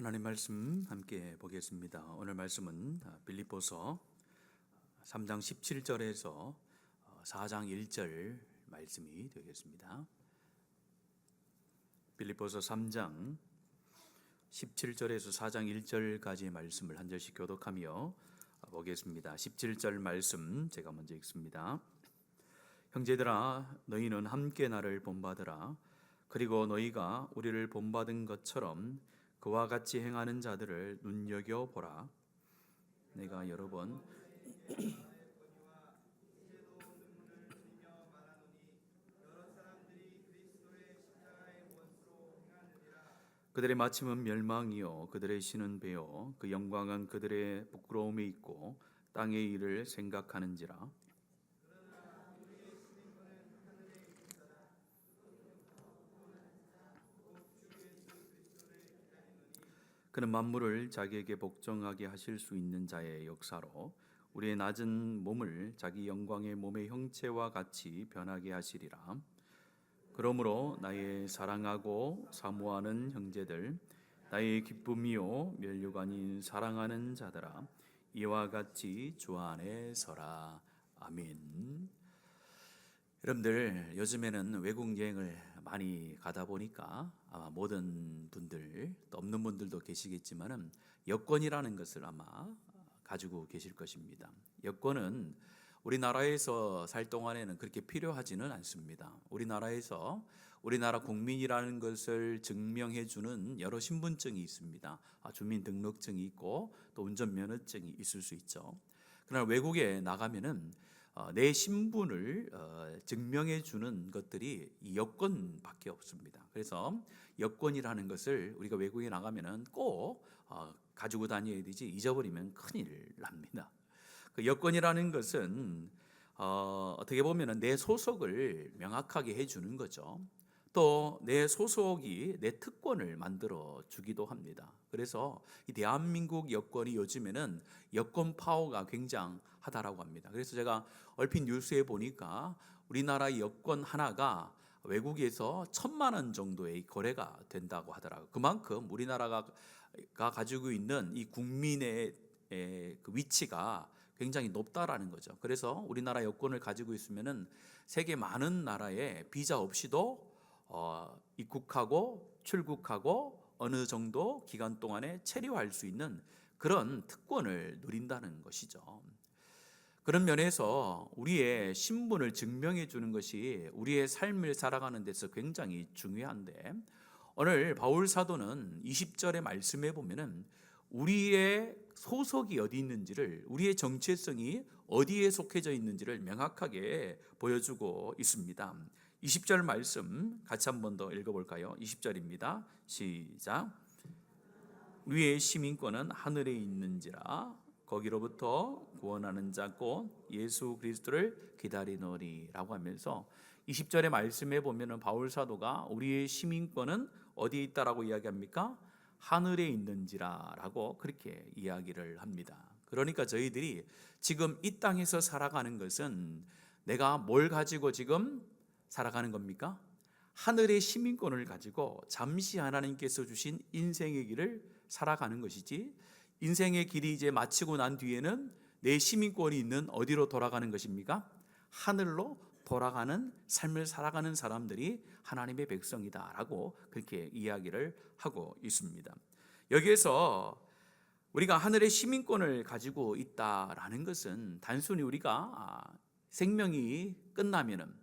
하나님 말씀 함께 보겠습니다. 오늘 말씀은 빌립보서 3장 17절에서 4장 1절 말씀이 되겠습니다. 빌립보서 3장 17절에서 4장 1절까지의 말씀을 한 절씩 교독하며 보겠습니다. 17절 말씀 제가 먼저 읽습니다. 형제들아, 너희는 함께 나를 본받으라. 그리고 너희가 우리를 본받은 것처럼 그와 같이 행하는 자들을 눈여겨보라. 내가 여러 번 그들의 마침은 멸망이요 그들의 신은 배요 그 영광은 그들의 부끄러움에 있고 땅의 일을 생각하는지라. 그는 만물을 자기에게 복종하게 하실 수 있는 자의 역사로 우리의 낮은 몸을 자기 영광의 몸의 형체와 같이 변하게 하시리라. 그러므로 나의 사랑하고 사모하는 형제들, 나의 기쁨이요 면류가 아닌 사랑하는 자들아, 이와 같이 주 안에 서라. 아멘. 여러분들, 요즘에는 외국 여행을 많이 가다 보니까 아마 모든 분들, 또 없는 분들도 계시겠지만은 여권이라는 것을 아마 가지고 계실 것입니다. 여권은 우리나라에서 살 동안에는 그렇게 필요하지는 않습니다. 우리나라에서 우리나라 국민이라는 것을 증명해 주는 여러 신분증이 있습니다. 주민등록증이 있고 또 운전면허증이 있을 수 있죠. 그러나 외국에 나가면은 내 신분을 증명해 주는 것들이 이 여권밖에 없습니다. 그래서 여권이라는 것을 우리가 외국에 나가면은 꼭 가지고 다녀야 되지, 잊어버리면 큰일 납니다. 그 여권이라는 것은 어떻게 보면은 내 소속을 명확하게 해주는 거죠. 또 내 소속이 내 특권을 만들어 주기도 합니다. 그래서 이 대한민국 여권이 요즘에는 여권 파워가 굉장하다라고 합니다. 그래서 제가 얼핏 뉴스에 보니까 우리나라 여권 하나가 외국에서 1,000만 원 정도의 거래가 된다고 하더라고요. 그만큼 우리나라가 가지고 있는 이 국민의 그 위치가 굉장히 높다라는 거죠. 그래서 우리나라 여권을 가지고 있으면은 세계 많은 나라에 비자 없이도 입국하고 출국하고 어느 정도 기간 동안에 체류할 수 있는 그런 특권을 누린다는 것이죠. 그런 면에서 우리의 신분을 증명해 주는 것이 우리의 삶을 살아가는 데서 굉장히 중요한데, 오늘 바울 사도는 20절의 말씀에 보면은 우리의 소속이 어디 있는지를, 우리의 정체성이 어디에 속해져 있는지를 명확하게 보여주고 있습니다. 20절 말씀 같이 한 번 더 읽어볼까요? 20절입니다. 시작. 우리의 시민권은 하늘에 있는지라 거기로부터 구원하는 자 곧 예수 그리스도를 기다리노니 라고 하면서 20절의 말씀에 보면은 바울 사도가 우리의 시민권은 어디에 있다라고 이야기합니까? 하늘에 있는지라 라고 그렇게 이야기를 합니다. 그러니까 저희들이 지금 이 땅에서 살아가는 것은 내가 뭘 가지고 지금 살아가는 겁니까? 하늘의 시민권을 가지고 잠시 하나님께서 주신 인생의 길을 살아가는 것이지, 인생의 길이 이제 마치고 난 뒤에는 내 시민권이 있는 어디로 돌아가는 것입니까? 하늘로 돌아가는 삶을 살아가는 사람들이 하나님의 백성이다라고 그렇게 이야기를 하고 있습니다. 여기에서 우리가 하늘의 시민권을 가지고 있다라는 것은 단순히 우리가 생명이 끝나면은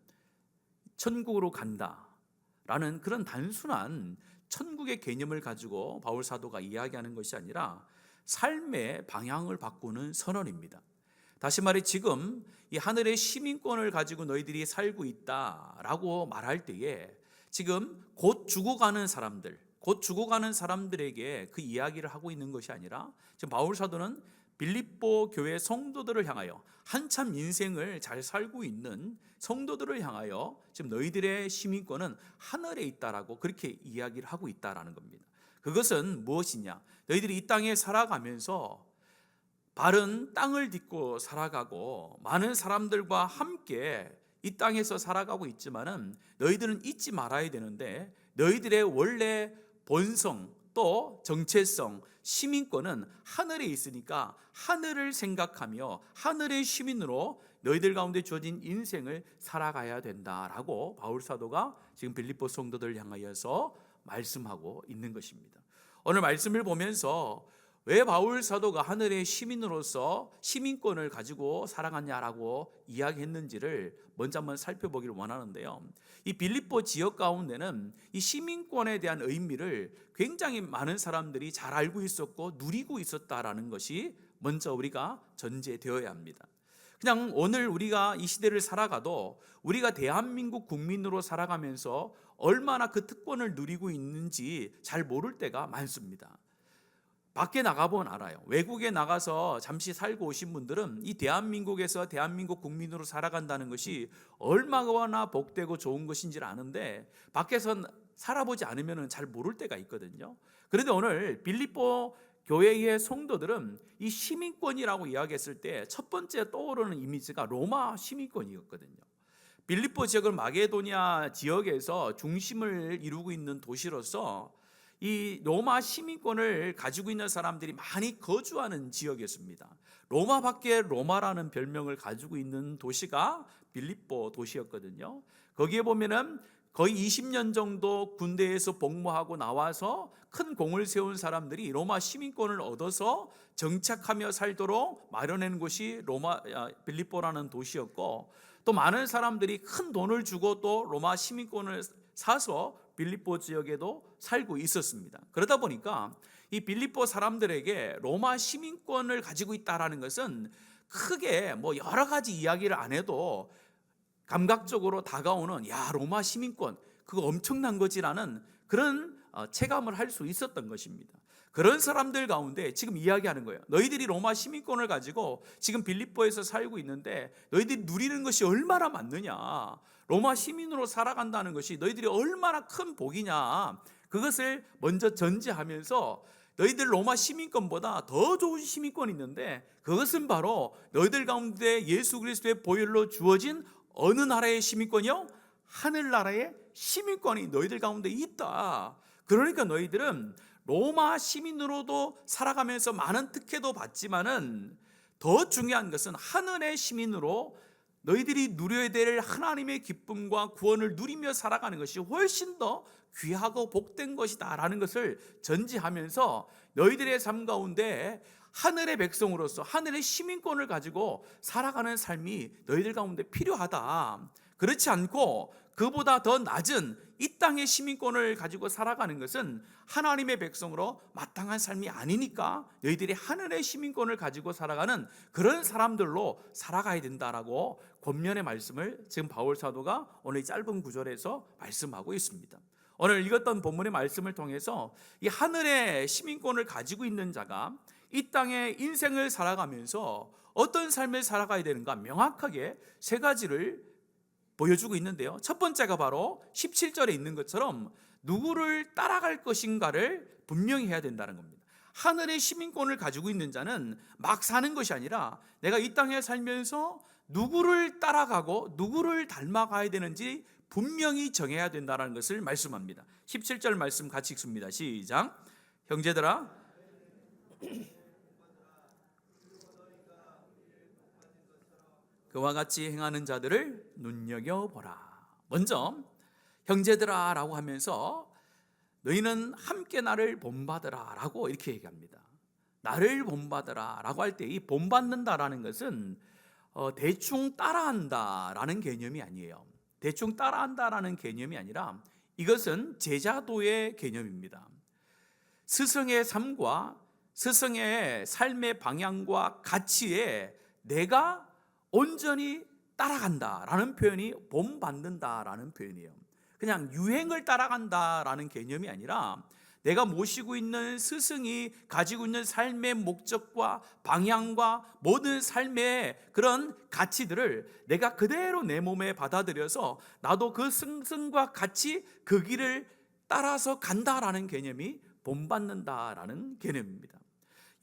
천국으로 간다라는 그런 단순한 천국의 개념을 가지고 바울 사도가 이야기하는 것이 아니라 삶의 방향을 바꾸는 선언입니다. 다시 말해 지금 이 하늘의 시민권을 가지고 너희들이 살고 있다라고 말할 때에 지금 곧 죽어가는 사람들에게 그 이야기를 하고 있는 것이 아니라 지금 바울 사도는 빌립보 교회 성도들을 향하여, 한참 인생을 잘 살고 있는 성도들을 향하여 지금 너희들의 시민권은 하늘에 있다라고 그렇게 이야기를 하고 있다라는 겁니다. 그것은 무엇이냐? 너희들이 이 땅에 살아가면서 바른 땅을 딛고 살아가고 많은 사람들과 함께 이 땅에서 살아가고 있지만은 너희들은 잊지 말아야 되는데, 너희들의 원래 본성, 또 정체성, 시민권은 하늘에 있으니까 하늘을 생각하며 하늘의 시민으로 너희들 가운데 주어진 인생을 살아가야 된다라고 바울 사도가 지금 빌립보 성도들을 향하여서 말씀하고 있는 것입니다. 오늘 말씀을 보면서 왜 바울 사도가 하늘의 시민으로서 시민권을 가지고 살아갔냐라고 이야기했는지를 먼저 한번 살펴보기를 원하는데요. 이 빌립보 지역 가운데는 이 시민권에 대한 의미를 굉장히 많은 사람들이 잘 알고 있었고 누리고 있었다라는 것이 먼저 우리가 전제되어야 합니다. 그냥 오늘 우리가 이 시대를 살아가도 우리가 대한민국 국민으로 살아가면서 얼마나 그 특권을 누리고 있는지 잘 모를 때가 많습니다. 밖에 나가보면 알아요. 외국에 나가서 잠시 살고 오신 분들은 이 대한민국에서 대한민국 국민으로 살아간다는 것이 얼마나 복되고 좋은 것인지를 아는데 밖에서 살아보지 않으면 잘 모를 때가 있거든요. 그런데 오늘 빌립보 교회의 성도들은 이 시민권이라고 이야기했을 때 첫 번째 떠오르는 이미지가 로마 시민권이었거든요. 빌립보 지역은 마게도니아 지역에서 중심을 이루고 있는 도시로서 이 로마 시민권을 가지고 있는 사람들이 많이 거주하는 지역이었습니다. 로마밖에 로마라는 별명을 가지고 있는 도시가 빌립보 도시였거든요. 거기에 보면은 거의 20년 정도 군대에서 복무하고 나와서 큰 공을 세운 사람들이 로마 시민권을 얻어서 정착하며 살도록 마련한 곳이 빌립보라는 도시였고, 또 많은 사람들이 큰 돈을 주고 또 로마 시민권을 사서 빌립보 지역에도 살고 있었습니다. 그러다 보니까 이 빌립보 사람들에게 로마 시민권을 가지고 있다라는 것은 크게 뭐 여러 가지 이야기를 안 해도 감각적으로 다가오는 로마 시민권 그거 엄청난 거지라는 그런 체감을 할 수 있었던 것입니다. 그런 사람들 가운데 지금 이야기하는 거예요. 너희들이 로마 시민권을 가지고 지금 빌립보에서 살고 있는데 너희들이 누리는 것이 얼마나 많느냐, 로마 시민으로 살아간다는 것이 너희들이 얼마나 큰 복이냐, 그것을 먼저 전제하면서 너희들 로마 시민권보다 더 좋은 시민권이 있는데 그것은 바로 너희들 가운데 예수 그리스도의 보혈로 주어진 어느 나라의 시민권이요? 하늘나라의 시민권이 너희들 가운데 있다. 그러니까 너희들은 로마 시민으로도 살아가면서 많은 특혜도 받지만은 더 중요한 것은 하늘의 시민으로 너희들이 누려야 될 하나님의 기쁨과 구원을 누리며 살아가는 것이 훨씬 더 귀하고 복된 것이다 라는 것을 전제하면서 너희들의 삶 가운데 하늘의 백성으로서 하늘의 시민권을 가지고 살아가는 삶이 너희들 가운데 필요하다. 그렇지 않고 그보다 더 낮은 이 땅의 시민권을 가지고 살아가는 것은 하나님의 백성으로 마땅한 삶이 아니니까 너희들이 하늘의 시민권을 가지고 살아가는 그런 사람들로 살아가야 된다라고 권면의 말씀을 지금 바울 사도가 오늘 짧은 구절에서 말씀하고 있습니다. 오늘 읽었던 본문의 말씀을 통해서 이 하늘의 시민권을 가지고 있는 자가 이 땅의 인생을 살아가면서 어떤 삶을 살아가야 되는가 명확하게 세 가지를 보여주고 있는데요. 첫 번째가 바로 17절에 있는 것처럼 누구를 따라갈 것인가를 분명히 해야 된다는 겁니다. 하늘의 시민권을 가지고 있는 자는 막 사는 것이 아니라 내가 이 땅에 살면서 누구를 따라가고 누구를 닮아가야 되는지 분명히 정해야 된다는 것을 말씀합니다. 17절 말씀 같이 읽습니다. 시작. 형제들아 그와 같이 행하는 자들을 눈여겨보라. 먼저 형제들아 라고 하면서 너희는 함께 나를 본받으라 라고 이렇게 얘기합니다. 나를 본받으라 라고 할 때 이 본받는다라는 것은 대충 따라한다 라는 개념이 아니에요. 대충 따라한다라는 개념이 아니라 이것은 제자도의 개념입니다. 스승의 삶과 스승의 삶의 방향과 가치에 내가 온전히 따라간다라는 표현이 본받는다라는 표현이에요. 그냥 유행을 따라간다라는 개념이 아니라 내가 모시고 있는 스승이 가지고 있는 삶의 목적과 방향과 모든 삶의 그런 가치들을 내가 그대로 내 몸에 받아들여서 나도 그 스승과 같이 그 길을 따라서 간다라는 개념이 본받는다라는 개념입니다.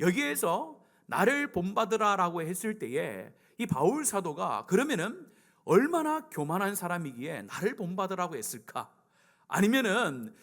여기에서 나를 본받으라라고 했을 때에 이 바울 사도가 그러면은 얼마나 교만한 사람이기에 나를 본받으라고 했을까? 아니면은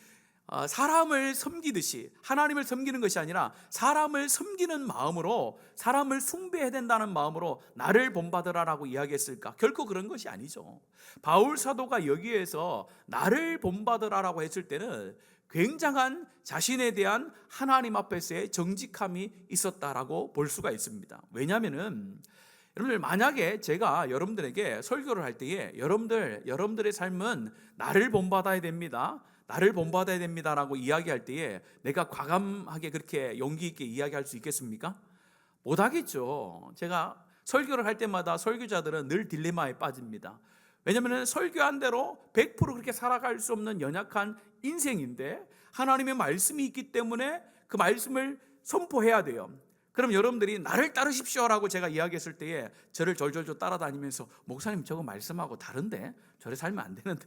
사람을 섬기듯이 하나님을 섬기는 것이 아니라 사람을 섬기는 마음으로, 사람을 숭배해야 된다는 마음으로 나를 본받으라라고 이야기했을까? 결코 그런 것이 아니죠. 바울 사도가 여기에서 나를 본받으라라고 했을 때는 굉장한 자신에 대한 하나님 앞에서의 정직함이 있었다라고 볼 수가 있습니다. 왜냐하면은 여러분들, 만약에 제가 여러분들에게 설교를 할 때에 여러분들의 삶은 나를 본받아야 됩니다, 나를 본받아야 됩니다라고 이야기할 때에 내가 과감하게 그렇게 용기 있게 이야기할 수 있겠습니까? 못하겠죠. 제가 설교를 할 때마다 설교자들은 늘 딜레마에 빠집니다. 왜냐하면 설교한 대로 100% 그렇게 살아갈 수 없는 연약한 인생인데 하나님의 말씀이 있기 때문에 그 말씀을 선포해야 돼요. 그럼 여러분들이 나를 따르십시오라고 제가 이야기했을 때에 저를 졸졸졸 따라다니면서 목사님 저거 말씀하고 다른데? 저래 살면 안 되는데?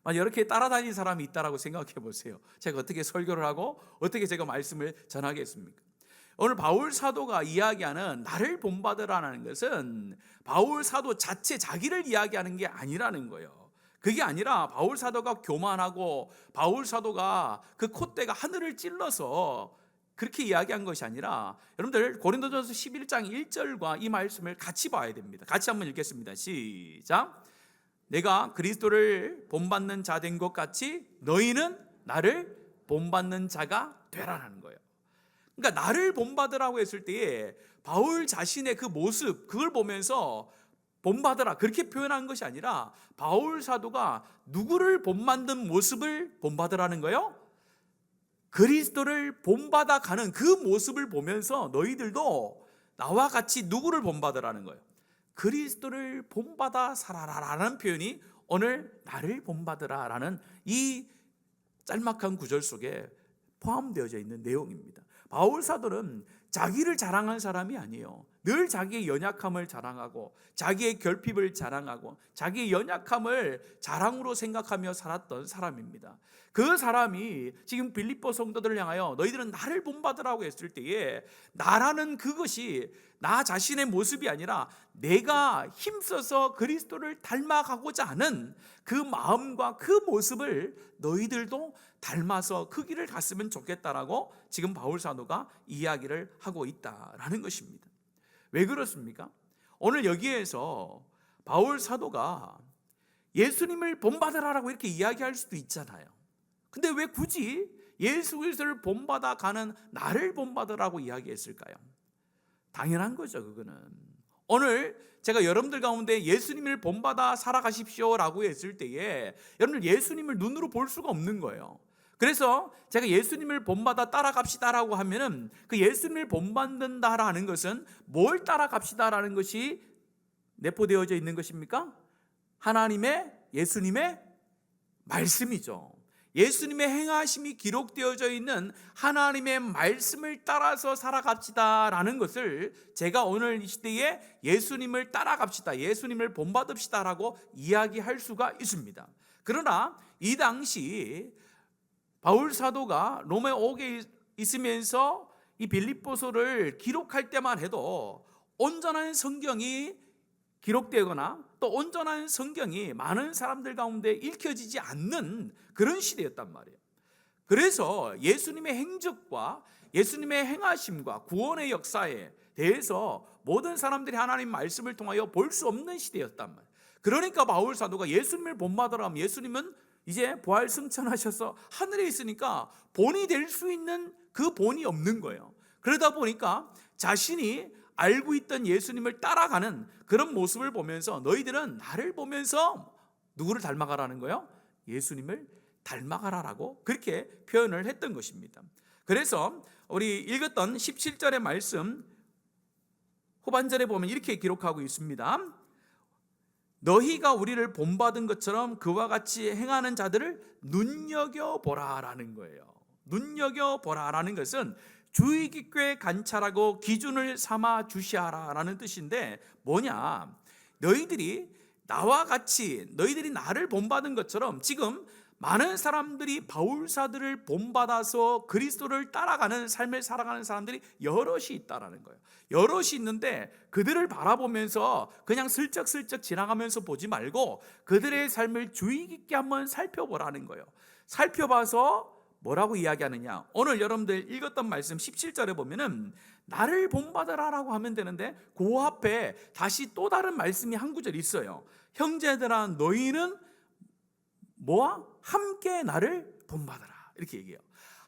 만약 이렇게 따라다니는 사람이 있다라고 생각해 보세요. 제가 어떻게 설교를 하고 어떻게 제가 말씀을 전하겠습니까? 오늘 바울 사도가 이야기하는 나를 본받으라는 것은 바울 사도 자체 자기를 이야기하는 게 아니라는 거예요. 그게 아니라 바울 사도가 교만하고 바울 사도가 그 콧대가 하늘을 찔러서 그렇게 이야기한 것이 아니라, 여러분들 고린도전서 11장 1절과 이 말씀을 같이 봐야 됩니다. 같이 한번 읽겠습니다. 시작. 내가 그리스도를 본받는 자 된 것 같이 너희는 나를 본받는 자가 되라는 거예요. 그러니까 나를 본받으라고 했을 때에 바울 자신의 그 모습, 그걸 보면서 본받으라 그렇게 표현한 것이 아니라 바울 사도가 누구를 본받는 모습을 본받으라는 거예요? 그리스도를 본받아 가는 그 모습을 보면서 너희들도 나와 같이 누구를 본받으라는 거예요? 그리스도를 본받아 살아라라는 표현이 오늘 나를 본받으라라는 이 짤막한 구절 속에 포함되어져 있는 내용입니다. 바울 사도는 자기를 자랑한 사람이 아니에요. 늘 자기의 연약함을 자랑하고 자기의 결핍을 자랑하고 자기의 연약함을 자랑으로 생각하며 살았던 사람입니다. 그 사람이 지금 빌립보 성도들을 향하여 너희들은 나를 본받으라고 했을 때에 나라는 그것이 나 자신의 모습이 아니라 내가 힘써서 그리스도를 닮아가고자 하는 그 마음과 그 모습을 너희들도 닮아서 그 길을 갔으면 좋겠다라고 지금 바울 사도가 이야기를 하고 있다라는 것입니다. 왜 그렇습니까? 오늘 여기에서 바울 사도가 예수님을 본받으라라고 이렇게 이야기할 수도 있잖아요. 근데 왜 굳이 예수 그리스도를 본받아 가는 나를 본받으라고 이야기했을까요? 당연한 거죠. 그거는 오늘 제가 여러분들 가운데 예수님을 본받아 살아가십시오라고 했을 때에 여러분들 예수님을 눈으로 볼 수가 없는 거예요. 그래서 제가 예수님을 본받아 따라갑시다라고 하면은 그 예수님을 본받는다라는 것은 뭘 따라갑시다라는 것이 내포되어져 있는 것입니까? 하나님의, 예수님의 말씀이죠. 예수님의 행하심이 기록되어져 있는 하나님의 말씀을 따라서 살아갑시다라는 것을 제가 오늘 이 시대에 예수님을 따라갑시다, 예수님을 본받읍시다라고 이야기할 수가 있습니다. 그러나 이 당시 바울 사도가 로마에 오게 있으면서 이 빌립보서를 기록할 때만 해도 온전한 성경이 기록되거나 또 온전한 성경이 많은 사람들 가운데 읽혀지지 않는 그런 시대였단 말이에요. 그래서 예수님의 행적과 예수님의 행하심과 구원의 역사에 대해서 모든 사람들이 하나님 말씀을 통하여 볼 수 없는 시대였단 말이에요. 그러니까 바울 사도가 예수님을 본받으라 하면 예수님은 이제 부활 승천하셔서 하늘에 있으니까 본이 될 수 있는 그 본이 없는 거예요. 그러다 보니까 자신이 알고 있던 예수님을 따라가는 그런 모습을 보면서 너희들은 나를 보면서 누구를 닮아가라는 거예요? 예수님을 닮아가라라고 그렇게 표현을 했던 것입니다. 그래서 우리 읽었던 17절의 말씀 후반절에 보면 이렇게 기록하고 있습니다. 너희가 우리를 본받은 것처럼 그와 같이 행하는 자들을 눈여겨보라라는 거예요. 눈여겨보라라는 것은 주의 깊게 관찰하고 기준을 삼아 주시하라라는 뜻인데 뭐냐? 너희들이 나와 같이 너희들이 나를 본받은 것처럼 지금 많은 사람들이 바울사들을 본받아서 그리스도를 따라가는 삶을 살아가는 사람들이 여럿이 있다라는 거예요. 여럿이 있는데 그들을 바라보면서 그냥 슬쩍슬쩍 지나가면서 보지 말고 그들의 삶을 주의 깊게 한번 살펴보라는 거예요. 살펴봐서 뭐라고 이야기하느냐? 오늘 여러분들 읽었던 말씀 17절에 보면은 나를 본받으라라고 하면 되는데 그 앞에 다시 또 다른 말씀이 한 구절 있어요. 형제들아 너희는 뭐와? 함께 나를 본받으라. 이렇게 얘기해요.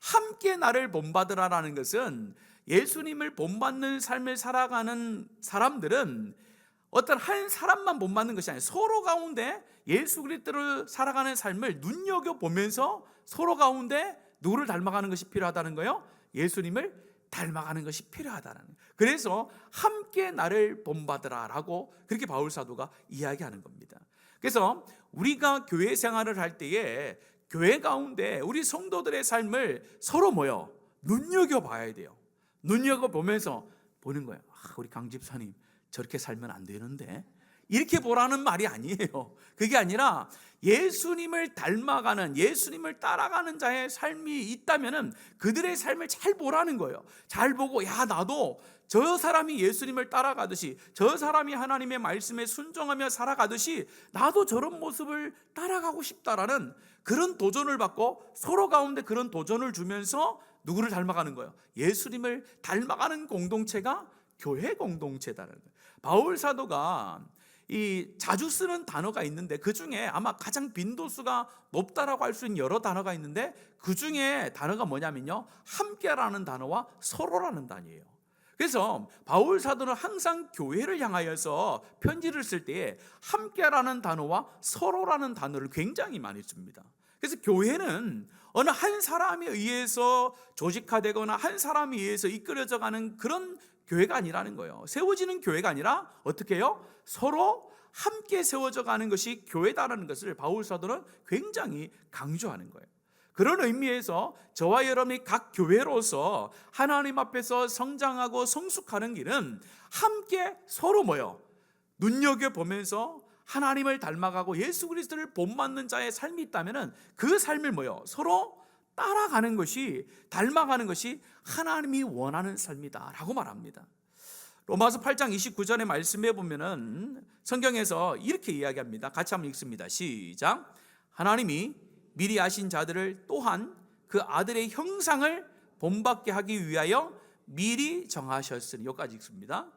함께 나를 본받으라라는 것은 예수님을 본받는 삶을 살아가는 사람들은 어떤 한 사람만 본받는 것이 아니라 서로 가운데 예수 그리스도를 살아가는 삶을 눈여겨보면서 서로 가운데 누구를 닮아가는 것이 필요하다는 거예요? 예수님을 닮아가는 것이 필요하다는 거예요. 그래서 함께 나를 본받으라라고 그렇게 바울 사도가 이야기하는 겁니다. 그래서 우리가 교회 생활을 할 때에 교회 가운데 우리 성도들의 삶을 서로 눈여겨봐야 돼요. 눈여겨보면서 보는 거예요. 우리 강 집사님 저렇게 살면 안 되는데, 이렇게 보라는 말이 아니에요. 그게 아니라 예수님을 닮아가는, 예수님을 따라가는 자의 삶이 있다면은 그들의 삶을 잘 보라는 거예요. 잘 보고 나도 저 사람이 예수님을 따라가듯이, 저 사람이 하나님의 말씀에 순종하며 살아가듯이 나도 저런 모습을 따라가고 싶다라는 그런 도전을 받고 서로 가운데 그런 도전을 주면서 누구를 닮아가는 거예요? 예수님을 닮아가는 공동체가 교회 공동체다는 거예요. 바울 사도가 자주 쓰는 단어가 있는데 그 중에 아마 가장 빈도수가 높다라고 할 수 있는 여러 단어가 있는데 그 중에 단어가 뭐냐면요, 함께라는 단어와 서로라는 단어예요. 그래서 바울 사도는 항상 교회를 향하여서 편지를 쓸 때에 함께라는 단어와 서로라는 단어를 굉장히 많이 씁니다. 그래서 교회는 어느 한 사람에 의해서 조직화되거나 한 사람에 의해서 이끌어져 가는 그런 교회가 아니라는 거예요. 세워지는 교회가 아니라 어떻게 해요? 서로 함께 세워져 가는 것이 교회다라는 것을 바울 사도는 굉장히 강조하는 거예요. 그런 의미에서 저와 여러분이 각 교회로서 하나님 앞에서 성장하고 성숙하는 길은 함께 서로 눈여겨보면서 하나님을 닮아가고 예수 그리스도를 본받는 자의 삶이 있다면 그 삶을 서로 따라가는 것이, 닮아가는 것이 하나님이 원하는 삶이다라고 말합니다. 로마서 8장 29절의 말씀에 보면은 성경에서 이렇게 이야기합니다. 같이 한번 읽습니다. 시작. 하나님이 미리 아신 자들을 또한 그 아들의 형상을 본받게 하기 위하여 미리 정하셨으니, 여기까지 읽습니다.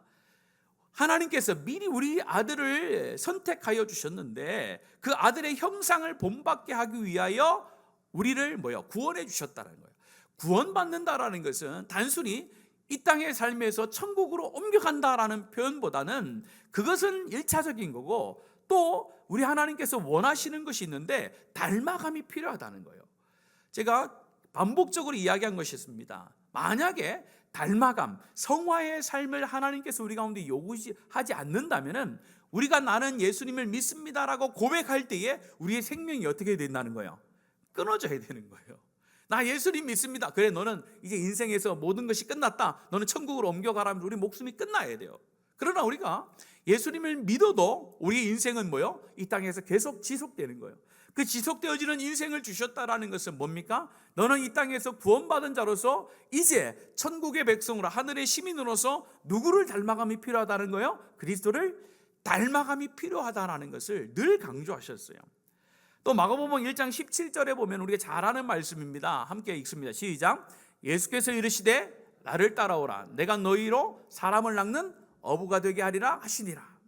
하나님께서 미리 우리 아들을 선택하여 주셨는데 그 아들의 형상을 본받게 하기 위하여 우리를 구원해 주셨다는 거예요. 구원받는다라는 것은 단순히 이 땅의 삶에서 천국으로 옮겨간다라는 표현보다는 그것은 1차적인 거고, 또 우리 하나님께서 원하시는 것이 있는데 닮아감이 필요하다는 거예요. 제가 반복적으로 이야기한 것이 있습니다. 만약에 닮아감, 성화의 삶을 하나님께서 우리 가운데 요구하지 않는다면 우리가 나는 예수님을 믿습니다라고 고백할 때에 우리의 생명이 어떻게 된다는 거예요? 끊어져야 되는 거예요. 나 예수님 믿습니다. 그래, 너는 이제 인생에서 모든 것이 끝났다. 너는 천국으로 옮겨가라면 우리 목숨이 끝나야 돼요. 그러나 우리가 예수님을 믿어도 우리의 인생은 이 땅에서 계속 지속되는 거예요. 그 지속되어지는 인생을 주셨다라는 것은 뭡니까? 너는 이 땅에서 구원받은 자로서 이제 천국의 백성으로, 하늘의 시민으로서 누구를 닮아감이 필요하다는 거예요? 그리스도를 닮아감이 필요하다는 것을 늘 강조하셨어요. 또 마가복음 1장 17절에 보면 우리가 잘 아는 말씀입니다. 함께 읽습니다. 시작. 예수께서 이르시되 나를 따라오라. 내가 너희로 사람을 낚는 어부가 되게 하리라 하시니라.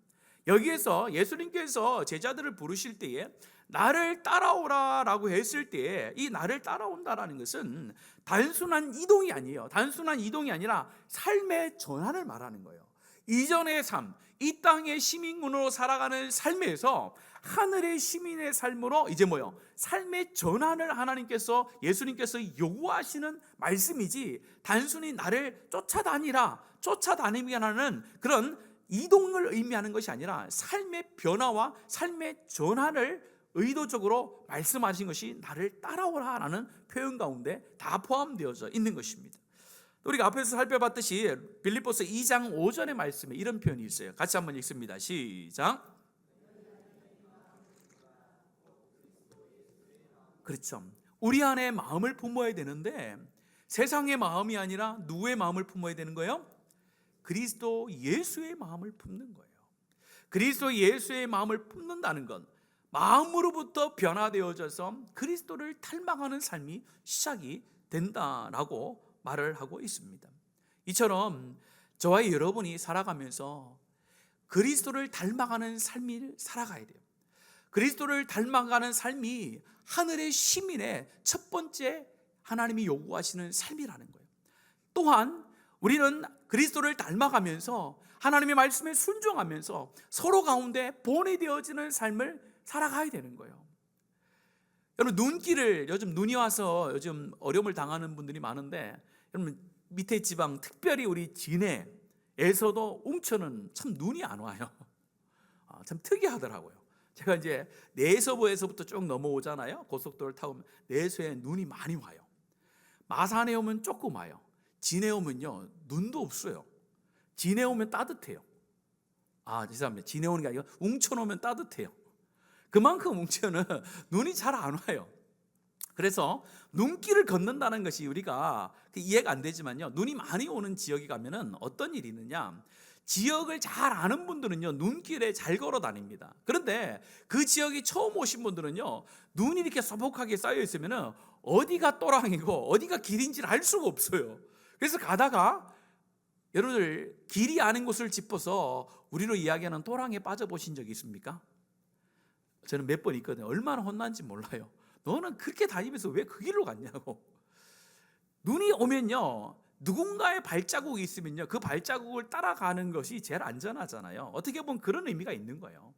여기에서 예수님께서 제자들을 부르실 때에 나를 따라오라라고 했을 때에 이 나를 따라온다라는 것은 단순한 이동이 아니에요. 단순한 이동이 아니라 삶의 전환을 말하는 거예요. 이전의 삶, 이 땅의 시민군으로 살아가는 삶에서 하늘의 시민의 삶으로 이제 삶의 전환을 하나님께서, 예수님께서 요구하시는 말씀이지, 단순히 나를 쫓아다니라는 그런 이동을 의미하는 것이 아니라 삶의 변화와 삶의 전환을 의도적으로 말씀하신 것이 나를 따라오라라는 표현 가운데 다 포함되어져 있는 것입니다. 우리가 앞에서 살펴봤듯이 빌립보서 2장 5절의 말씀에 이런 표현이 있어요. 같이 한번 읽습니다. 시작. 그렇죠. 우리 안에 마음을 품어야 되는데 세상의 마음이 아니라 누구의 마음을 품어야 되는 거예요? 그리스도 예수의 마음을 품는 거예요. 그리스도 예수의 마음을 품는다는 건 마음으로부터 변화되어져서 그리스도를 닮아가는 삶이 시작이 된다라고 말을 하고 있습니다. 이처럼 저와 여러분이 살아가면서 그리스도를 닮아가는 삶을 살아가야 돼요. 그리스도를 닮아가는 삶이 하늘의 시민의 첫 번째 하나님이 요구하시는 삶이라는 거예요. 또한 우리는 그리스도를 닮아가면서 하나님의 말씀에 순종하면서 서로 가운데 본이 되어지는 삶을 살아가야 되는 거예요. 여러분, 눈길을, 요즘 눈이 와서 요즘 어려움을 당하는 분들이 많은데, 여러분 밑에 지방, 특별히 우리 진해에서도 웅천은 참 눈이 안 와요. 참 특이하더라고요. 제가 이제 내서부에서부터 쭉 넘어오잖아요. 고속도로를 타고 내서에 눈이 많이 와요. 마산에 오면 조금 와요. 진해 오면요 눈도 없어요. 진해 오면 따뜻해요. 죄송합니다. 진해 오는 게 아니라 웅천 오면 따뜻해요. 그만큼 웅천은 눈이 잘 안 와요. 그래서 눈길을 걷는다는 것이 우리가 이해가 안 되지만요, 눈이 많이 오는 지역에 가면은 어떤 일이 있느냐, 지역을 잘 아는 분들은요 눈길에 잘 걸어 다닙니다. 그런데 그 지역이 처음 오신 분들은요 눈이 이렇게 소복하게 쌓여 있으면은 어디가 또랑이고 어디가 길인지를 알 수가 없어요. 그래서 가다가 여러분들 길이 아닌 곳을 짚어서 우리로 이야기하는 또랑에 빠져보신 적이 있습니까? 저는 몇 번 있거든요. 얼마나 혼난지 몰라요. 너는 그렇게 다니면서 왜 그 길로 갔냐고. 눈이 오면요 누군가의 발자국이 있으면요 그 발자국을 따라가는 것이 제일 안전하잖아요. 어떻게 보면 그런 의미가 있는 거예요.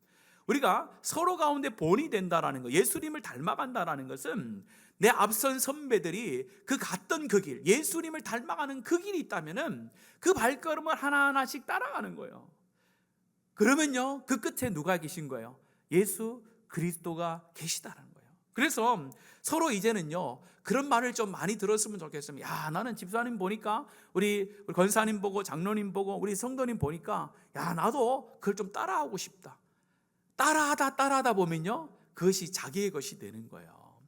우리가 서로 가운데 본이 된다라는 거, 예수님을 닮아간다라는 것은 내 앞선 선배들이 그 갔던 그 길, 예수님을 닮아가는 그 길이 있다면은 그 발걸음을 하나하나씩 따라가는 거예요. 그러면요 그 끝에 누가 계신 거예요? 예수 그리스도가 계시다는 거예요. 그래서 서로 이제는요 그런 말을 좀 많이 들었으면 좋겠습니다. 야, 나는 집사님 보니까 우리 권사님 보고 장로님 보고 우리 성도님 보니까 야, 나도 그걸 좀 따라하고 싶다. 따라하다 보면요 그것이 자기의 것이 되는 거예요.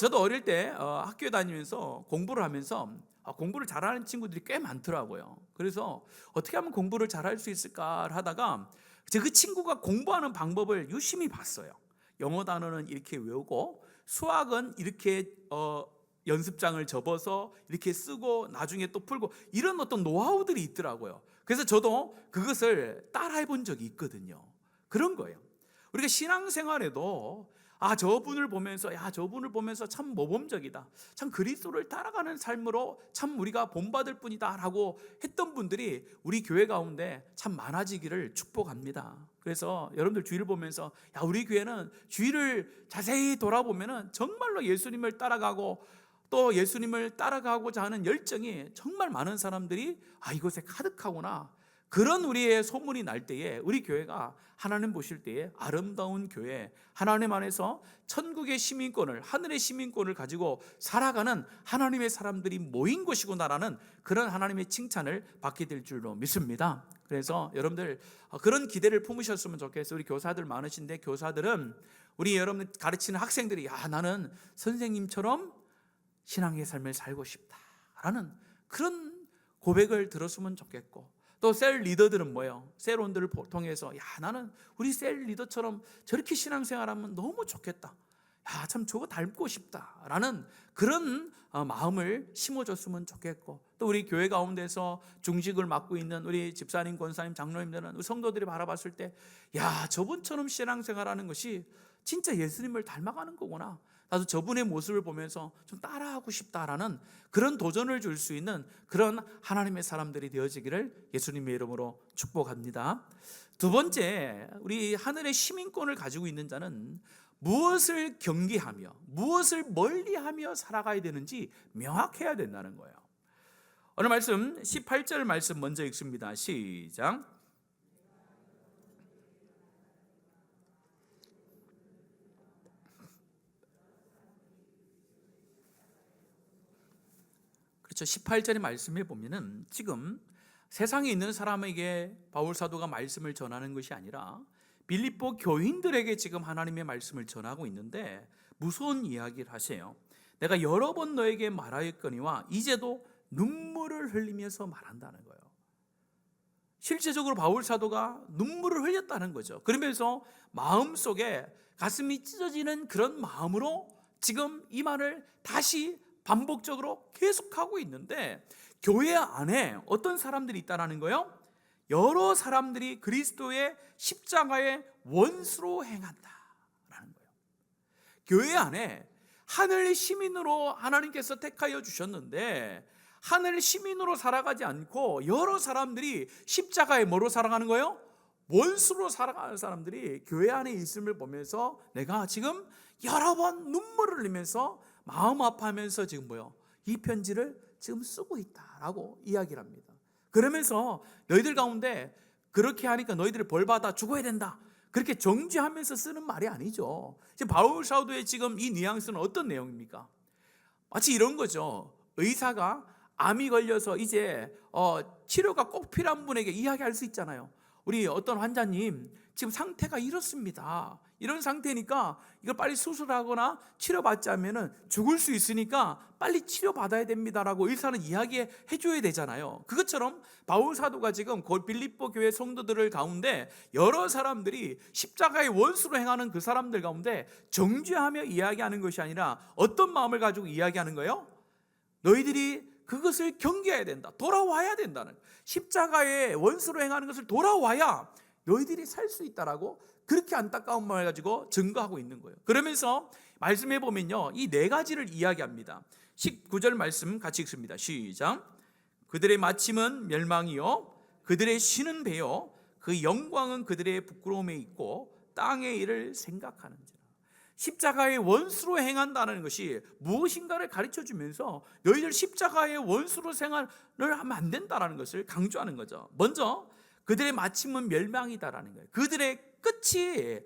저도 어릴 때 학교에 다니면서 공부를 하면서 공부를 잘하는 친구들이 꽤 많더라고요. 그래서 어떻게 하면 공부를 잘할 수 있을까 하다가 그 친구가 공부하는 방법을 유심히 봤어요. 영어 단어는 이렇게 외우고 수학은 이렇게 연습장을 접어서 이렇게 쓰고 나중에 또 풀고, 이런 어떤 노하우들이 있더라고요. 그래서 저도 그것을 따라해 본 적이 있거든요. 그런 거예요. 우리가 신앙생활에도 저분을 보면서 참 모범적이다, 참 그리스도를 따라가는 삶으로 참 우리가 본받을 뿐이다 라고 했던 분들이 우리 교회 가운데 참 많아지기를 축복합니다. 그래서 여러분들 주위를 보면서 우리 교회는 주위를 자세히 돌아보면 정말로 예수님을 따라가고 또 예수님을 따라가고자 하는 열정이 정말 많은 사람들이 이곳에 가득하구나, 그런 우리의 소문이 날 때에 우리 교회가 하나님 보실 때에 아름다운 교회, 하나님 안에서 천국의 시민권을, 하늘의 시민권을 가지고 살아가는 하나님의 사람들이 모인 곳이구나라는 그런 하나님의 칭찬을 받게 될 줄로 믿습니다. 그래서 여러분들 그런 기대를 품으셨으면 좋겠어요. 우리 교사들 많으신데 교사들은 우리 여러분 가르치는 학생들이 나는 선생님처럼 신앙의 삶을 살고 싶다라는 그런 고백을 들었으면 좋겠고, 또 셀 리더들은 뭐예요? 셀원들을 통해서 나는 우리 셀 리더처럼 저렇게 신앙생활하면 너무 좋겠다, 참 저거 닮고 싶다라는 그런 마음을 심어줬으면 좋겠고, 또 우리 교회 가운데서 중직을 맡고 있는 우리 집사님, 권사님, 장로님들은 우리 성도들이 바라봤을 때 저분처럼 신앙생활하는 것이 진짜 예수님을 닮아가는 거구나, 나도 저분의 모습을 보면서 좀 따라하고 싶다라는 그런 도전을 줄 수 있는 그런 하나님의 사람들이 되어지기를 예수님의 이름으로 축복합니다. 두 번째, 우리 하늘의 시민권을 가지고 있는 자는 무엇을 경계하며 무엇을 멀리하며 살아가야 되는지 명확해야 된다는 거예요. 오늘 말씀 18절 말씀 먼저 읽습니다. 시작. 그렇죠. 18절의 말씀에 보면은 지금 세상에 있는 사람에게 바울 사도가 말씀을 전하는 것이 아니라 빌립보 교인들에게 지금 하나님의 말씀을 전하고 있는데 무서운 이야기를 하세요. 내가 여러 번 너에게 말하였거니와 이제도 눈물을 흘리면서 말한다는 거예요. 실제적으로 바울 사도가 눈물을 흘렸다는 거죠. 그러면서 마음속에 가슴이 찢어지는 그런 마음으로 지금 이 말을 다시 반복적으로 계속하고 있는데, 교회 안에 어떤 사람들이 있다라는 거예요? 여러 사람들이 그리스도의 십자가의 원수로 행한다라는 거예요. 교회 안에 하늘 시민으로 하나님께서 택하여 주셨는데, 하늘 시민으로 살아가지 않고 여러 사람들이 십자가에 뭐로 살아가는 거예요? 원수로 살아가는 사람들이 교회 안에 있음을 보면서 내가 지금 여러 번 눈물을 흘리면서 마음 아파하면서 지금 이 편지를 지금 쓰고 있다라고 이야기를 합니다. 그러면서 너희들 가운데 그렇게 하니까 너희들이 벌받아 죽어야 된다, 그렇게 정죄하면서 쓰는 말이 아니죠. 지금 바울 사도의 지금 이 뉘앙스는 어떤 내용입니까? 마치 이런 거죠. 의사가 암이 걸려서 이제 치료가 꼭 필요한 분에게 이야기할 수 있잖아요. 우리 어떤 환자님 지금 상태가 이렇습니다, 이런 상태니까 이걸 빨리 수술하거나 치료받자면 죽을 수 있으니까 빨리 치료받아야 됩니다라고 의사는 이야기해 줘야 되잖아요. 그것처럼 바울 사도가 지금 빌립보 교회 성도들을 가운데 여러 사람들이 십자가의 원수로 행하는 그 사람들 가운데 정죄하며 이야기하는 것이 아니라 어떤 마음을 가지고 이야기하는 거예요? 너희들이 그것을 경계해야 된다, 돌아와야 된다는, 십자가의 원수로 행하는 것을 돌아와야 너희들이 살 수 있다라고 그렇게 안타까운 마음을 가지고 증거하고 있는 거예요. 그러면서 말씀해 보면요, 이 네 가지를 이야기합니다. 19절 말씀 같이 읽습니다. 시작. 그들의 마침은 멸망이요 그들의 신은 배요 그 영광은 그들의 부끄러움에 있고 땅의 일을 생각하는지라. 십자가의 원수로 행한다는 것이 무엇인가를 가르쳐 주면서 너희들 십자가의 원수로 생활을 하면 안 된다는 것을 강조하는 거죠. 먼저 그들의 마침은 멸망이다라는 거예요. 그들의 끝이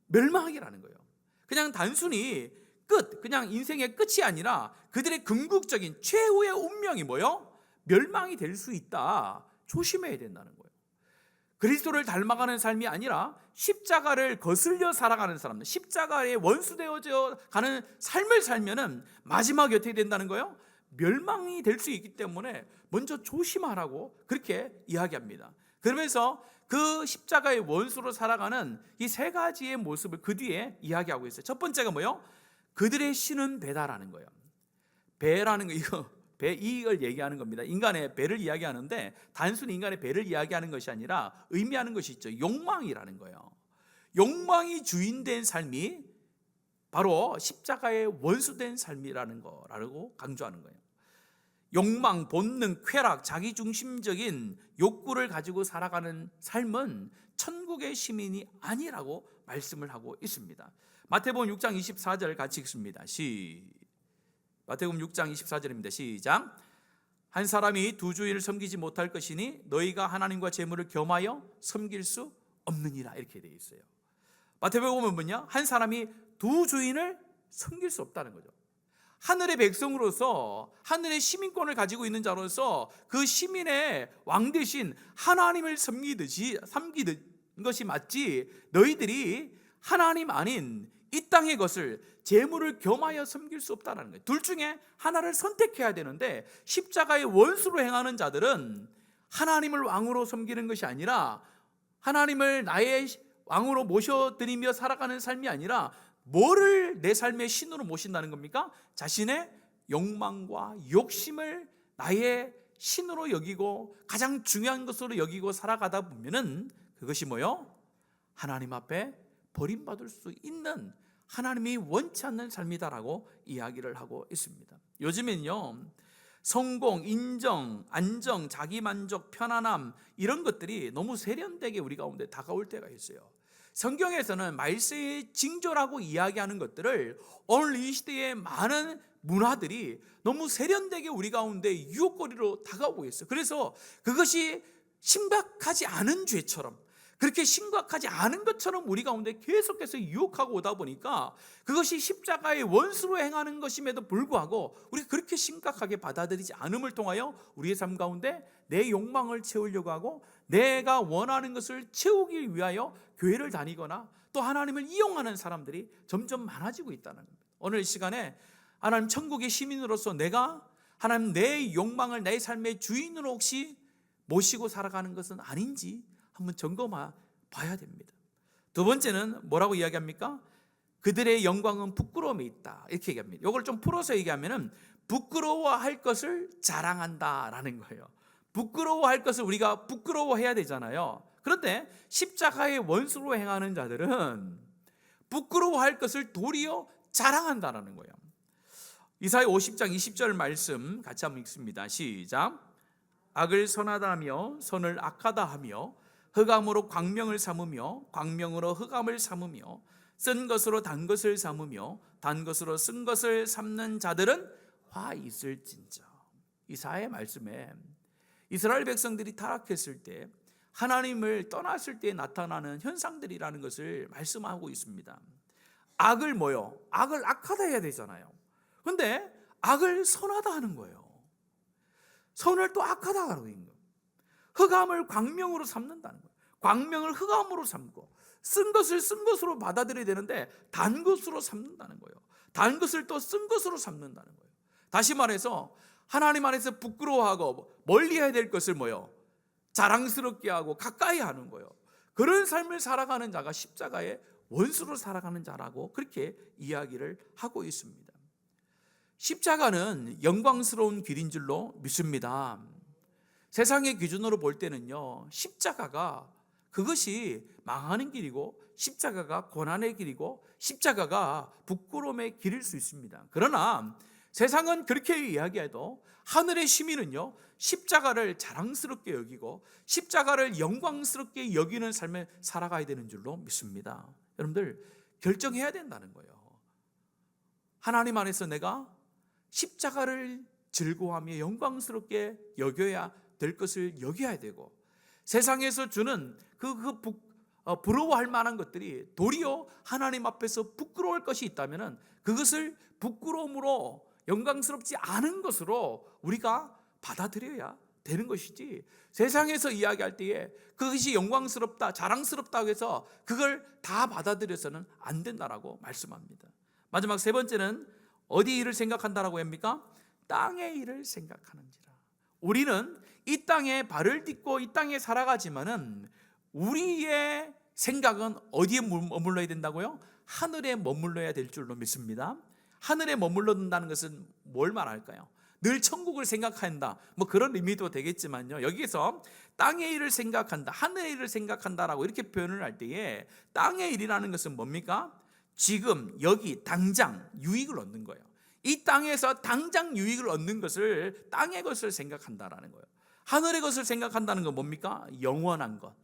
멸망이라는 거예요. 그냥 단순히 그냥 인생의 끝이 아니라 그들의 궁극적인 최후의 운명이 뭐요? 멸망이 될 수 있다. 조심해야 된다는 거예요. 그리스도를 닮아가는 삶이 아니라 십자가를 거슬려 살아가는 사람들, 십자가에 원수되어져 가는 삶을 살면은 마지막에 어떻게 된다는 거예요? 멸망이 될 수 있기 때문에 먼저 조심하라고 그렇게 이야기합니다. 그러면서 그 십자가의 원수로 살아가는 이 세 가지의 모습을 그 뒤에 이야기하고 있어요. 첫 번째가 뭐예요? 그들의 신은 배다라는 거예요. 배라는 거, 이걸 얘기하는 겁니다. 인간의 배를 이야기하는데 단순히 인간의 배를 이야기하는 것이 아니라 의미하는 것이 있죠. 욕망이라는 거예요. 욕망이 주인된 삶이 바로 십자가의 원수된 삶이라는 거라고 강조하는 거예요. 욕망, 본능, 쾌락, 자기중심적인 욕구를 가지고 살아가는 삶은 천국의 시민이 아니라고 말씀을 하고 있습니다. 마태복음 6장 24절 같이 읽습니다. 마태복음 6장 24절입니다. 시작. 한 사람이 두 주인을 섬기지 못할 것이니 너희가 하나님과 재물을 겸하여 섬길 수 없느니라, 이렇게 되어 있어요. 마태복음은 뭐냐? 한 사람이 두 주인을 섬길 수 없다는 거죠. 하늘의 백성으로서, 하늘의 시민권을 가지고 있는 자로서 그 시민의 왕 대신 하나님을 섬기는 것이 맞지, 너희들이 하나님 아닌 이 땅의 것을, 재물을 겸하여 섬길 수 없다는 거예요. 둘 중에 하나를 선택해야 되는데 십자가의 원수로 행하는 자들은 하나님을 왕으로 섬기는 것이 아니라, 하나님을 나의 왕으로 모셔드리며 살아가는 삶이 아니라 뭐를 내 삶의 신으로 모신다는 겁니까? 자신의 욕망과 욕심을 나의 신으로 여기고 가장 중요한 것으로 여기고 살아가다 보면은 그것이 뭐요? 하나님 앞에 버림받을 수 있는, 하나님이 원치 않는 삶이다라고 이야기를 하고 있습니다. 요즘엔요, 성공, 인정, 안정, 자기만족, 편안함, 이런 것들이 너무 세련되게 우리 가운데 다가올 때가 있어요. 성경에서는 말세의 징조라고 이야기하는 것들을 오늘 이 시대의 많은 문화들이 너무 세련되게 우리 가운데 유혹거리로 다가오고 있어요. 그래서 그것이 심각하지 않은 죄처럼, 그렇게 심각하지 않은 것처럼 우리 가운데 계속해서 유혹하고 오다 보니까 그것이 십자가의 원수로 행하는 것임에도 불구하고 우리가 그렇게 심각하게 받아들이지 않음을 통하여 우리의 삶 가운데 내 욕망을 채우려고 하고 내가 원하는 것을 채우기 위하여 교회를 다니거나 또 하나님을 이용하는 사람들이 점점 많아지고 있다는 겁니다. 오늘 이 시간에 하나님 천국의 시민으로서 내가 하나님 내 욕망을 내 삶의 주인으로 혹시 모시고 살아가는 것은 아닌지 한번 점검해 봐야 됩니다. 두 번째는 뭐라고 이야기합니까? 그들의 영광은 부끄러움에 있다, 이렇게 얘기합니다. 이걸 좀 풀어서 얘기하면은 부끄러워할 것을 자랑한다라는 거예요. 부끄러워할 것을 우리가 부끄러워해야 되잖아요. 그런데 십자가의 원수로 행하는 자들은 부끄러워할 것을 도리어 자랑한다라는 거예요. 이사야 50장 20절 말씀 같이 한번 읽습니다. 시작. 악을 선하다 하며 선을 악하다 하며 흑암으로 광명을 삼으며 광명으로 흑암을 삼으며 쓴 것으로 단 것을 삼으며 단 것으로 쓴 것을 삼는 자들은 화 있을진저. 이사야의 말씀에 이스라엘 백성들이 타락했을 때 하나님을 떠났을 때 나타나는 현상들이라는 것을 말씀하고 있습니다. 악을 뭐요? 악을 악하다 해야 되잖아요. 그런데 악을 선하다 하는 거예요. 선을 또 악하다 하는 거예요. 흑암을 광명으로 삼는다는 거예요. 광명을 흑암으로 삼고 쓴 것을 쓴 것으로 받아들여야 되는데 단 것으로 삼는다는 거예요. 단 것을 또 쓴 것으로 삼는다는 거예요. 다시 말해서 하나님 안에서 부끄러워하고 멀리해야 될 것을 뭐요? 자랑스럽게 하고 가까이 하는 거예요. 그런 삶을 살아가는 자가 십자가의 원수로 살아가는 자라고 그렇게 이야기를 하고 있습니다. 십자가는 영광스러운 길인 줄로 믿습니다. 세상의 기준으로 볼 때는요, 십자가가 그것이 망하는 길이고 십자가가 고난의 길이고 십자가가 부끄러움의 길일 수 있습니다. 그러나 세상은 그렇게 이야기해도 하늘의 시민은요, 십자가를 자랑스럽게 여기고 십자가를 영광스럽게 여기는 삶을 살아가야 되는 줄로 믿습니다. 여러분들 결정해야 된다는 거예요. 하나님 안에서 내가 십자가를 즐거워하며 영광스럽게 여겨야 될 것을 여겨야 되고, 세상에서 주는 부러워할 만한 것들이 도리어 하나님 앞에서 부끄러울 것이 있다면 그것을 부끄러움으로 영광스럽지 않은 것으로 우리가 받아들여야 되는 것이지, 세상에서 이야기할 때에 그것이 영광스럽다, 자랑스럽다고 해서 그걸 다 받아들여서는 안 된다라고 말씀합니다. 마지막 세 번째는 어디 일을 생각한다라고 합니까? 땅의 일을 생각하는지라. 우리는 이 땅에 발을 딛고 이 땅에 살아가지만은 우리의 생각은 어디에 머물러야 된다고요? 하늘에 머물러야 될 줄로 믿습니다. 하늘에 머물러든다는 것은 뭘 말할까요? 늘 천국을 생각한다, 뭐 그런 의미도 되겠지만요, 여기에서 땅의 일을 생각한다, 하늘의 일을 생각한다라고 이렇게 표현을 할 때에 땅의 일이라는 것은 뭡니까? 지금 여기 당장 유익을 얻는 거예요. 이 땅에서 당장 유익을 얻는 것을 땅의 것을 생각한다라는 거예요. 하늘의 것을 생각한다는 건 뭡니까? 영원한 것,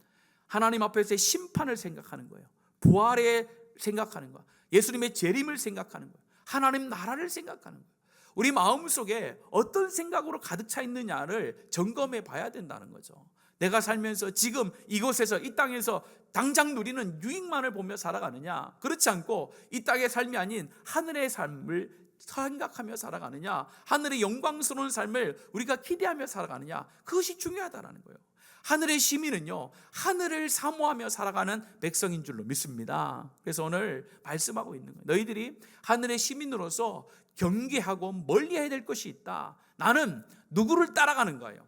하나님 앞에서의 심판을 생각하는 거예요. 부활에 생각하는 거, 예수님의 재림을 생각하는 거예요. 하나님 나라를 생각하는 거예요. 우리 마음속에 어떤 생각으로 가득 차 있느냐를 점검해 봐야 된다는 거죠. 내가 살면서 지금 이곳에서 이 땅에서 당장 누리는 유익만을 보며 살아가느냐, 그렇지 않고 이 땅의 삶이 아닌 하늘의 삶을 생각하며 살아가느냐, 하늘의 영광스러운 삶을 우리가 기대하며 살아가느냐, 그것이 중요하다는 거예요. 하늘의 시민은요, 하늘을 사모하며 살아가는 백성인 줄로 믿습니다. 그래서 오늘 말씀하고 있는 거예요. 너희들이 하늘의 시민으로서 경계하고 멀리해야 될 것이 있다. 나는 누구를 따라가는 거예요?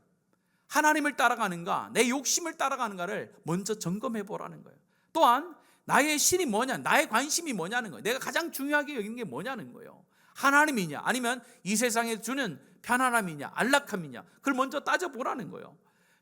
하나님을 따라가는가, 내 욕심을 따라가는가를 먼저 점검해 보라는 거예요. 또한 나의 신이 뭐냐, 나의 관심이 뭐냐는 거예요. 내가 가장 중요하게 여기는 게 뭐냐는 거예요. 하나님이냐, 아니면 이 세상에 주는 편안함이냐, 안락함이냐, 그걸 먼저 따져보라는 거예요.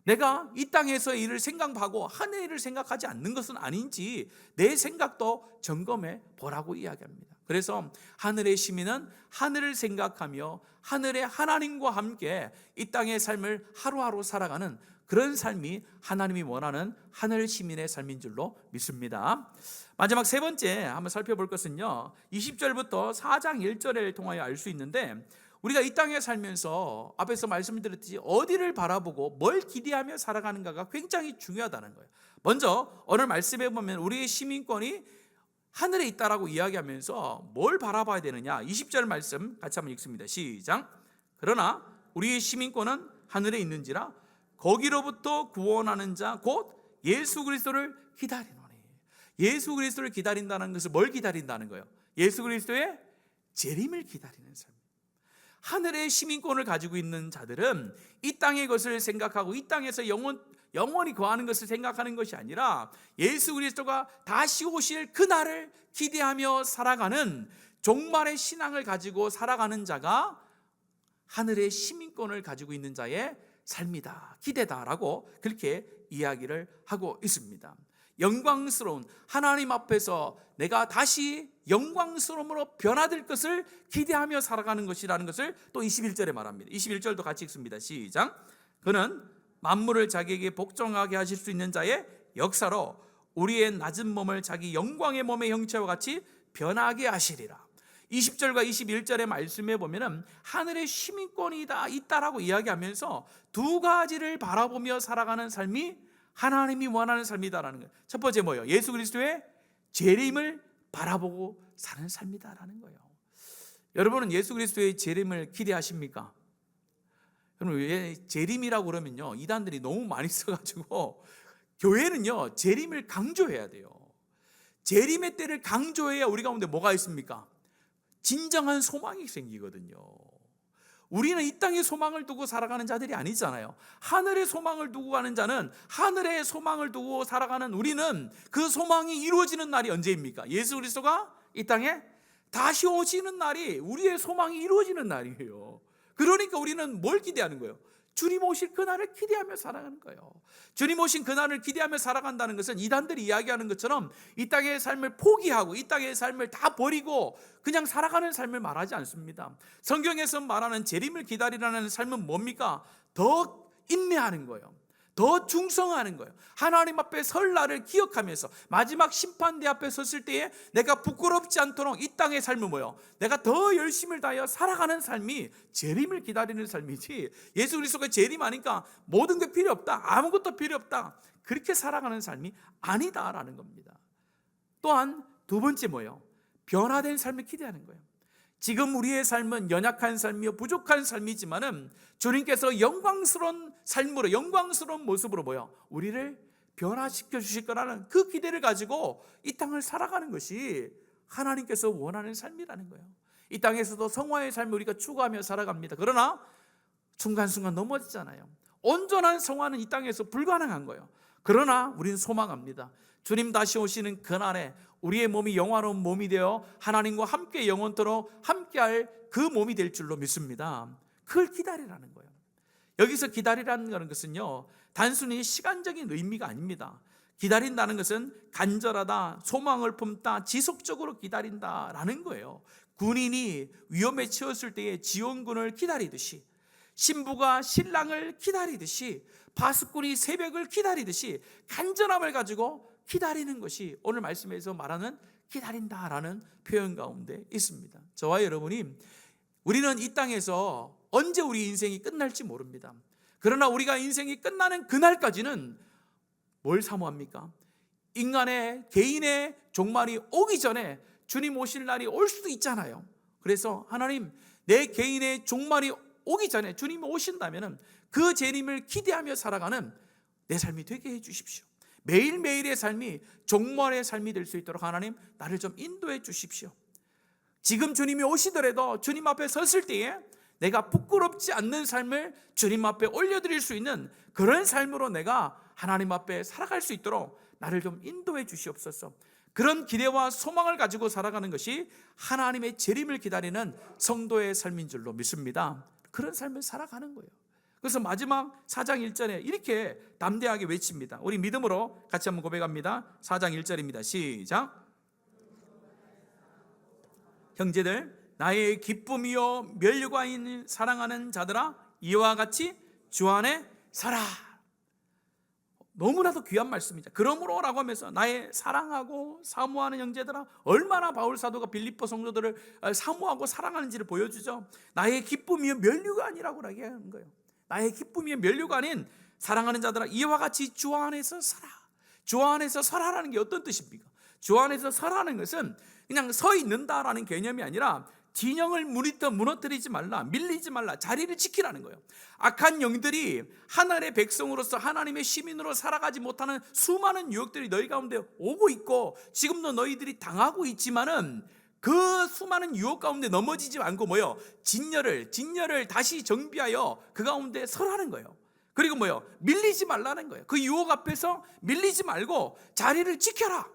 내가 이 땅에서의 일을 생각하고 하늘의 일을 생각하지 않는 것은 아닌지 내 생각도 점검해 보라고 이야기합니다. 그래서 하늘의 시민은 하늘을 생각하며 하늘의 하나님과 함께 이 땅의 삶을 하루하루 살아가는 그런 삶이 하나님이 원하는 하늘 시민의 삶인 줄로 믿습니다. 마지막 세 번째 한번 살펴볼 것은요, 20절부터 4장 1절을 통하여 알 수 있는데, 우리가 이 땅에 살면서 앞에서 말씀드렸듯이 어디를 바라보고 뭘 기대하며 살아가는가가 굉장히 중요하다는 거예요. 먼저 오늘 말씀해 보면 우리의 시민권이 하늘에 있다라고 이야기하면서 뭘 바라봐야 되느냐, 20절 말씀 같이 한번 읽습니다. 시작. 그러나 우리의 시민권은 하늘에 있는지라 거기로부터 구원하는 자 곧 예수 그리스도를 기다리노니. 예수 그리스도를 기다린다는 것은 뭘 기다린다는 거예요? 예수 그리스도의 재림을 기다리는 삶. 하늘의 시민권을 가지고 있는 자들은 이 땅의 것을 생각하고 이 땅에서 영원히 거하는 것을 생각하는 것이 아니라 예수 그리스도가 다시 오실 그날을 기대하며 살아가는 종말의 신앙을 가지고 살아가는 자가 하늘의 시민권을 가지고 있는 자의 삶이다, 기대다라고 그렇게 이야기를 하고 있습니다. 영광스러운 하나님 앞에서 내가 다시 영광스러움으로 변화될 것을 기대하며 살아가는 것이라는 것을 또 21절에 말합니다. 21절도 같이 읽습니다. 시작. 그는 만물을 자기에게 복종하게 하실 수 있는 자의 역사로 우리의 낮은 몸을 자기 영광의 몸의 형체와 같이 변하게 하시리라. 20절과 21절의 말씀에 보면은 하늘의 시민권이 있다라고 이야기하면서 두 가지를 바라보며 살아가는 삶이 하나님이 원하는 삶이다라는 거예요. 첫 번째 뭐예요? 예수 그리스도의 재림을 바라보고 사는 삶이다라는 거예요. 여러분은 예수 그리스도의 재림을 기대하십니까? 여러분, 왜 재림이라고 그러면요, 이단들이 너무 많이 써가지고 교회는요 재림을 강조해야 돼요. 재림의 때를 강조해야 우리 가운데 뭐가 있습니까? 진정한 소망이 생기거든요. 우리는 이 땅에 소망을 두고 살아가는 자들이 아니잖아요. 하늘의 소망을 두고 가는 자는, 하늘의 소망을 두고 살아가는 우리는 그 소망이 이루어지는 날이 언제입니까? 예수 그리스도가 이 땅에 다시 오시는 날이 우리의 소망이 이루어지는 날이에요. 그러니까 우리는 뭘 기대하는 거예요? 주님 오실 그날을 기대하며 살아가는 거예요. 주님 오신 그날을 기대하며 살아간다는 것은 이단들이 이야기하는 것처럼 이 땅의 삶을 포기하고 이 땅의 삶을 다 버리고 그냥 살아가는 삶을 말하지 않습니다. 성경에서 말하는 재림을 기다리라는 삶은 뭡니까? 더 인내하는 거예요. 더 충성하는 거예요. 하나님 앞에 설 날을 기억하면서 마지막 심판대 앞에 섰을 때에 내가 부끄럽지 않도록 이 땅의 삶은 뭐예요? 내가 더 열심을 다하여 살아가는 삶이 재림을 기다리는 삶이지, 예수 그리스도가 재림하니까 모든 게 필요 없다, 아무것도 필요 없다, 그렇게 살아가는 삶이 아니다라는 겁니다. 또한 두 번째 뭐예요? 변화된 삶을 기대하는 거예요. 지금 우리의 삶은 연약한 삶이요 부족한 삶이지만은 주님께서 영광스러운 삶으로, 영광스러운 모습으로 우리를 변화시켜 주실 거라는 그 기대를 가지고 이 땅을 살아가는 것이 하나님께서 원하는 삶이라는 거예요. 이 땅에서도 성화의 삶을 우리가 추구하며 살아갑니다. 그러나 순간순간 넘어지잖아요. 온전한 성화는 이 땅에서 불가능한 거예요. 그러나 우리는 소망합니다. 주님 다시 오시는 그날에 우리의 몸이 영화로운 몸이 되어 하나님과 함께 영원토록 함께할 그 몸이 될 줄로 믿습니다. 그걸 기다리라는 거예요. 여기서 기다리라는 것은요 단순히 시간적인 의미가 아닙니다. 기다린다는 것은 간절하다, 소망을 품다, 지속적으로 기다린다라는 거예요. 군인이 위험에 처했을 때에 지원군을 기다리듯이, 신부가 신랑을 기다리듯이, 파수꾼이 새벽을 기다리듯이 간절함을 가지고 기다리는 것이 오늘 말씀에서 말하는 기다린다라는 표현 가운데 있습니다. 저와 여러분이, 우리는 이 땅에서 언제 우리 인생이 끝날지 모릅니다. 그러나 우리가 인생이 끝나는 그날까지는 뭘 사모합니까? 인간의 개인의 종말이 오기 전에 주님 오실 날이 올 수도 있잖아요. 그래서 하나님, 내 개인의 종말이 오기 전에 주님이 오신다면 그 재림을 기대하며 살아가는 내 삶이 되게 해 주십시오. 매일매일의 삶이 종말의 삶이 될 수 있도록 하나님, 나를 좀 인도해 주십시오. 지금 주님이 오시더라도 주님 앞에 섰을 때에 내가 부끄럽지 않는 삶을 주님 앞에 올려드릴 수 있는 그런 삶으로 내가 하나님 앞에 살아갈 수 있도록 나를 좀 인도해 주시옵소서. 그런 기대와 소망을 가지고 살아가는 것이 하나님의 재림을 기다리는 성도의 삶인 줄로 믿습니다. 그런 삶을 살아가는 거예요. 그래서 마지막 4장 1절에 이렇게 담대하게 외칩니다. 우리 믿음으로 같이 한번 고백합니다. 4장 1절입니다. 시작. 형제들, 나의 기쁨이요 면류관인 사랑하는 자들아, 이와 같이 주 안에 살아. 너무나도 귀한 말씀이죠. 그러므로라고 하면서 나의 사랑하고 사모하는 형제들아, 얼마나 바울 사도가 빌립보 성도들을 사모하고 사랑하는지를 보여주죠. 나의 기쁨이요 면류관이라고 하는 거예요. 나의 기쁨이요 면류관인 사랑하는 자들아, 이와 같이 주 안에서 살아. 주 안에서 살아라는 게 어떤 뜻입니까? 주 안에서 살아라는 것은 그냥 서 있는다라는 개념이 아니라 진영을 무너뜨리지 말라, 밀리지 말라, 자리를 지키라는 거예요. 악한 영들이 하늘의 백성으로서 하나님의 시민으로 살아가지 못하는 수많은 유혹들이 너희 가운데 오고 있고 지금도 너희들이 당하고 있지만은 그 수많은 유혹 가운데 넘어지지 않고 진열을 다시 정비하여 그 가운데 설하는 거예요. 그리고 뭐요? 밀리지 말라는 거예요. 그 유혹 앞에서 밀리지 말고 자리를 지켜라.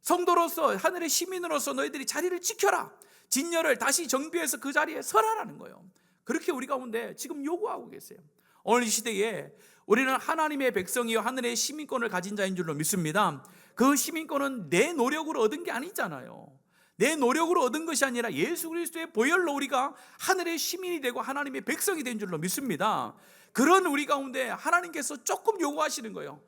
성도로서, 하늘의 시민으로서 너희들이 자리를 지켜라. 진열을 다시 정비해서 그 자리에 서라라는 거예요. 그렇게 우리 가운데 지금 요구하고 계세요. 오늘 이 시대에 우리는 하나님의 백성이요 하늘의 시민권을 가진 자인 줄로 믿습니다. 그 시민권은 내 노력으로 얻은 게 아니잖아요. 내 노력으로 얻은 것이 아니라 예수 그리스도의 보혈로 우리가 하늘의 시민이 되고 하나님의 백성이 된 줄로 믿습니다. 그런 우리 가운데 하나님께서 조금 요구하시는 거예요.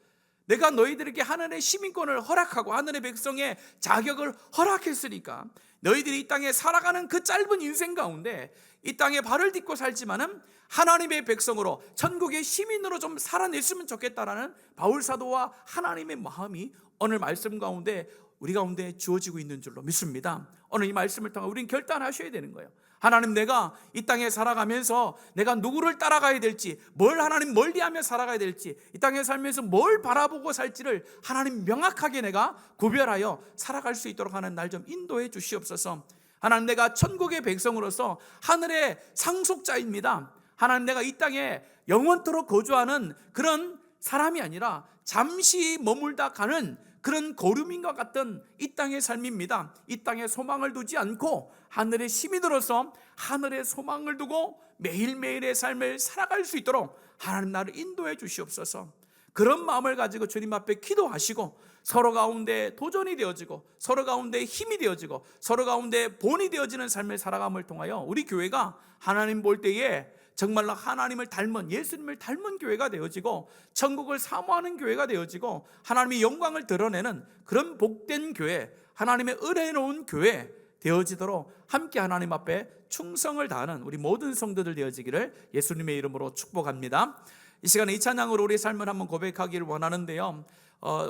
내가 너희들에게 하늘의 시민권을 허락하고 하늘의 백성의 자격을 허락했으니까 너희들이 이 땅에 살아가는 그 짧은 인생 가운데 이 땅에 발을 딛고 살지만은 하나님의 백성으로 천국의 시민으로 좀 살아냈으면 좋겠다라는 바울 사도와 하나님의 마음이 오늘 말씀 가운데 우리 가운데 주어지고 있는 줄로 믿습니다. 오늘 이 말씀을 통해 우리는 결단하셔야 되는 거예요. 하나님, 내가 이 땅에 살아가면서 내가 누구를 따라가야 될지, 뭘 하나님 멀리하며 살아가야 될지, 이 땅에 살면서 뭘 바라보고 살지를 하나님 명확하게 내가 구별하여 살아갈 수 있도록 하는 날 좀 인도해 주시옵소서. 하나님, 내가 천국의 백성으로서 하늘의 상속자입니다. 하나님, 내가 이 땅에 영원토록 거주하는 그런 사람이 아니라 잠시 머물다 가는 그런 거류민과 같은 이 땅의 삶입니다. 이 땅에 소망을 두지 않고 하늘의 시민으로서 하늘의 소망을 두고 매일매일의 삶을 살아갈 수 있도록 하나님 나를 인도해 주시옵소서. 그런 마음을 가지고 주님 앞에 기도하시고 서로 가운데 도전이 되어지고 서로 가운데 힘이 되어지고 서로 가운데 본이 되어지는 삶을 살아감을 통하여 우리 교회가 하나님 볼 때에 정말로 하나님을 닮은, 예수님을 닮은 교회가 되어지고 천국을 사모하는 교회가 되어지고 하나님의 영광을 드러내는 그런 복된 교회, 하나님의 은혜로운 교회 되어지도록 함께 하나님 앞에 충성을 다하는 우리 모든 성도들 되어지기를 예수님의 이름으로 축복합니다. 이 시간에 이 찬양으로 우리의 삶을 한번 고백하기를 원하는데요,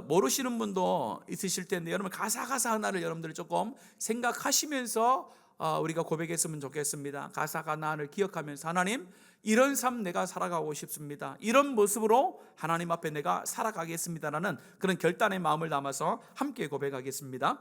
모르시는 분도 있으실 텐데 여러분 가사 하나를 여러분들 조금 생각하시면서 우리가 고백했으면 좋겠습니다. 가사가 나를 기억하면서 하나님, 이런 삶 내가 살아가고 싶습니다. 이런 모습으로 하나님 앞에 내가 살아가겠습니다라는 그런 결단의 마음을 담아서 함께 고백하겠습니다.